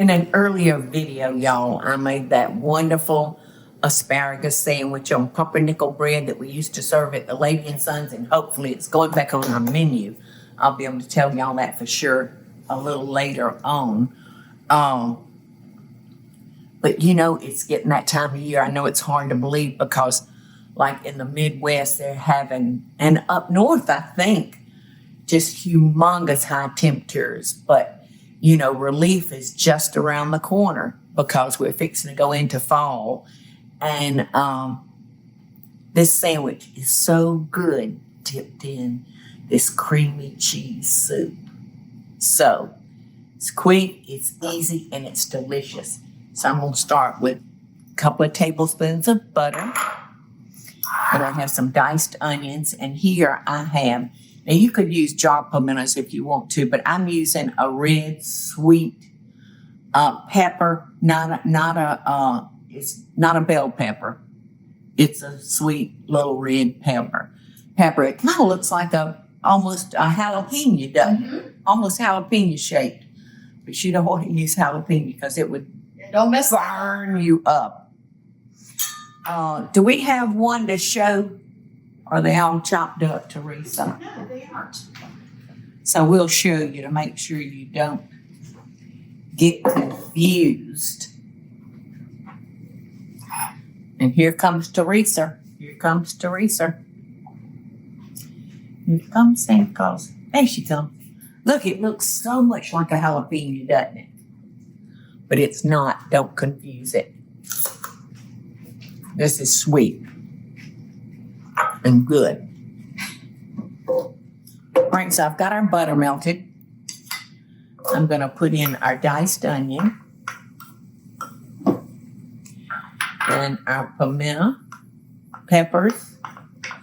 In an earlier video, y'all, I made that wonderful asparagus sandwich on pumpernickel bread that we used to serve at the Lady and Sons, and hopefully it's going back on our menu. I'll be able to tell y'all that for sure a little later on. But you know, it's getting that time of year. I know it's hard to believe because like in the Midwest, they're having, and up north, I think, just humongous high temperatures. But you know, relief is just around the corner because we're fixing to go into fall. And this sandwich is so good dipped in this creamy cheese soup. So it's quick, it's easy, and it's delicious. So I'm going to start with a couple of tablespoons of butter. And I have some diced onions. And here I have, now you could use jar pimentos if you want to, but I'm using a red sweet pepper, it's not a bell pepper. It's a sweet little red pepper. It kind of looks like almost a jalapeno, doesn't it? Mm-hmm. Almost jalapeno shaped. But you don't want to use jalapeno because it would burn you up. Do we have one to show? Are they all chopped up, Teresa? No, they aren't. So we'll show you to make sure you don't get confused. And here comes Teresa. Here comes Santa Claus. There she comes. Look, it looks so much like a jalapeno, doesn't it? But it's not. Don't confuse it. This is sweet and good. All right, so I've got our butter melted. I'm going to put in our diced onion and our pimento peppers,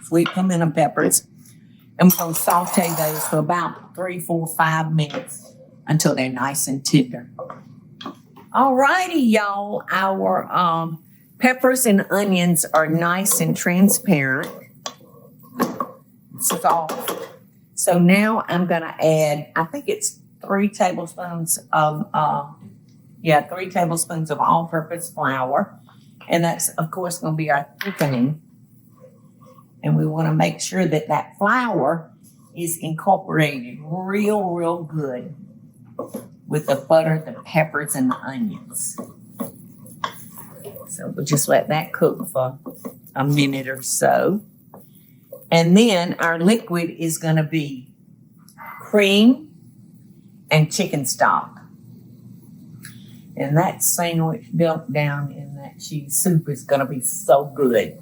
sweet pimento peppers. And we're going to saute those for about 3, 4, 5 minutes until they're nice and tender. All righty, y'all. Our peppers and onions are nice and transparent. So now I'm going to add, I think it's 3 tablespoons of all-purpose flour. And that's, of course, going to be our thickening. And we want to make sure that that flour is incorporated real good with the butter, the peppers, and the onions. So we'll just let that cook for a minute or so. And then our liquid is going to be cream and chicken stock. And that sandwich dumped down in that cheese soup is going to be so good.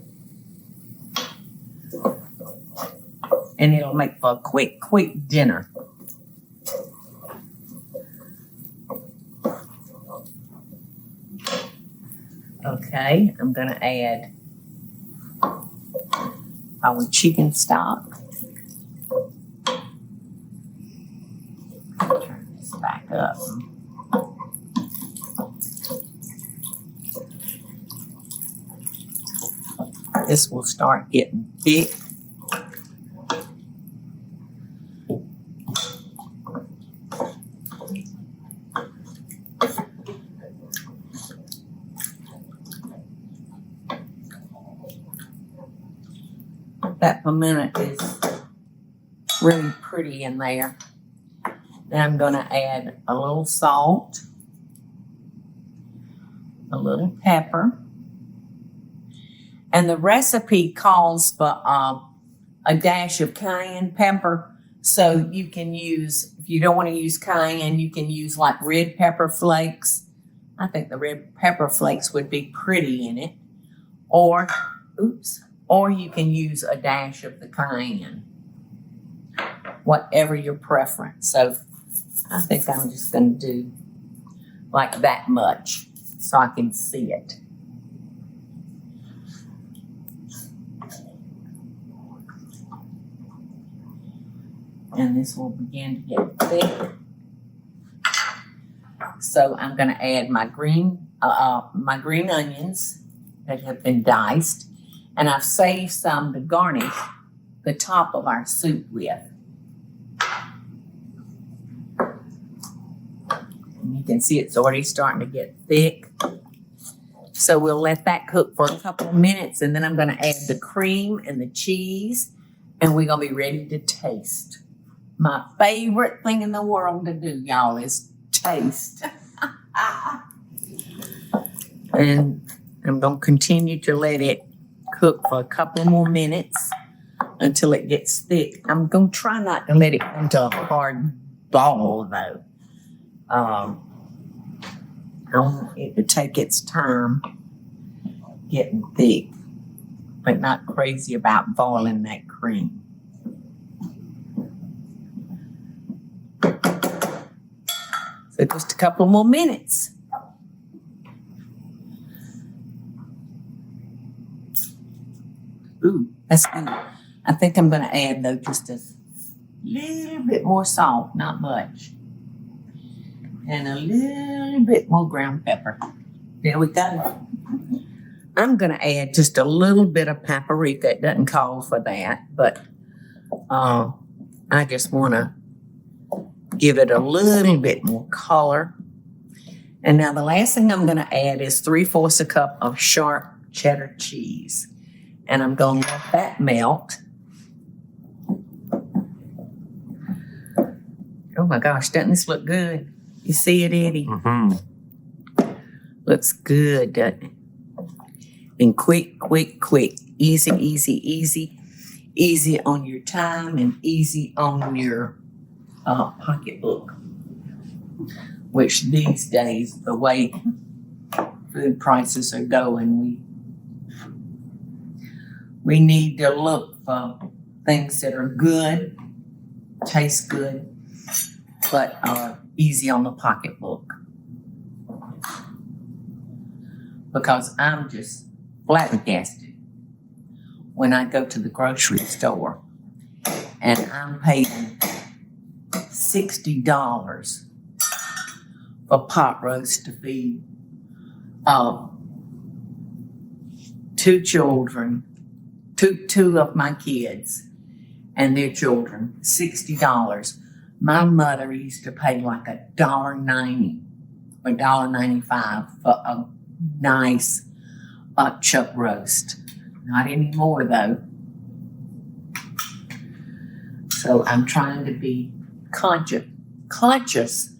And it'll make for a quick dinner. Okay, I'm going to add our chicken stock. Turn this back up. This will start getting thick. That pimento is really pretty in there. Then I'm going to add a little salt, a little pepper, and the recipe calls for a dash of cayenne pepper. So you can use, if you don't want to use cayenne, you can use like red pepper flakes. I think the red pepper flakes would be pretty in it. Or you can use a dash of the cayenne, whatever your preference. So I think I'm just going to do like that much so I can see it. And this will begin to get thick. So I'm going to add my green onions that have been diced. And I've saved some to garnish the top of our soup with. And you can see it's already starting to get thick. So we'll let that cook for a couple of minutes, and then I'm going to add the cream and the cheese, and we're going to be ready to taste. My favorite thing in the world to do, y'all, is taste. And I'm going to continue to let it cook for a couple more minutes until it gets thick. I'm going to try not to let it come to a hard ball, though. I want it to take its time getting thick, but not crazy about boiling that cream. So just a couple more minutes. Ooh, that's good. I think I'm going to add, though, just a little bit more salt, not much. And a little bit more ground pepper. There we go. I'm going to add just a little bit of paprika. It doesn't call for that, but I just want to give it a little bit more color. And now the last thing I'm going to add is 3/4 a cup of sharp cheddar cheese. And I'm going to let that melt. Oh my gosh, doesn't this look good? You see it, Eddie? Mm-hmm. Looks good, doesn't it? And quick, quick, quick. Easy, easy, easy. Easy on your time and easy on your pocketbook. Which these days, the way food prices are going, we need to look for things that are good, taste good, but are easy on the pocketbook. Because I'm just flabbergasted when I go to the grocery store and I'm paying $60 for pot roast to feed two children, two of my kids and their children, $60. My mother used to pay like $1.90 or $1.95 for a nice chuck roast. Not anymore, though. So I'm trying to be conscious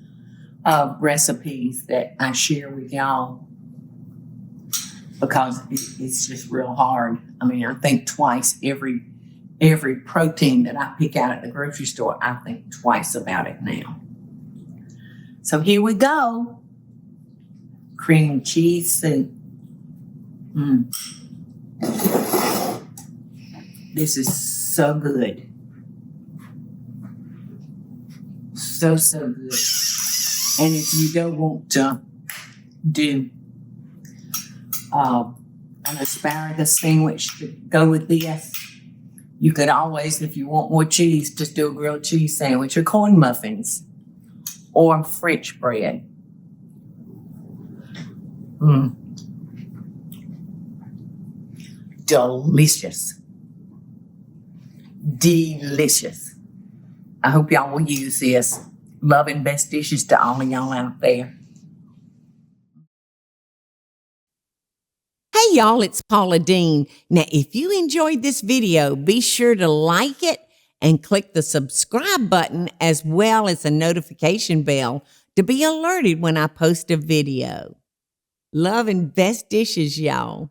of recipes that I share with y'all because it's just real hard. I mean, I think twice every protein that I pick out at the grocery store, I think twice about it now. So here we go. Cream cheese soup. This is so good. So good. And if you don't want to do an asparagus sandwich to go with this, you could always, if you want more cheese, just do a grilled cheese sandwich or corn muffins or French bread. Delicious. Delicious. I hope y'all will use this. Love and best dishes to all of y'all out there. Hey y'all, it's Paula Deen. Now, if you enjoyed this video, be sure to like it and click the subscribe button as well as the notification bell to be alerted when I post a video. Love and best dishes, y'all.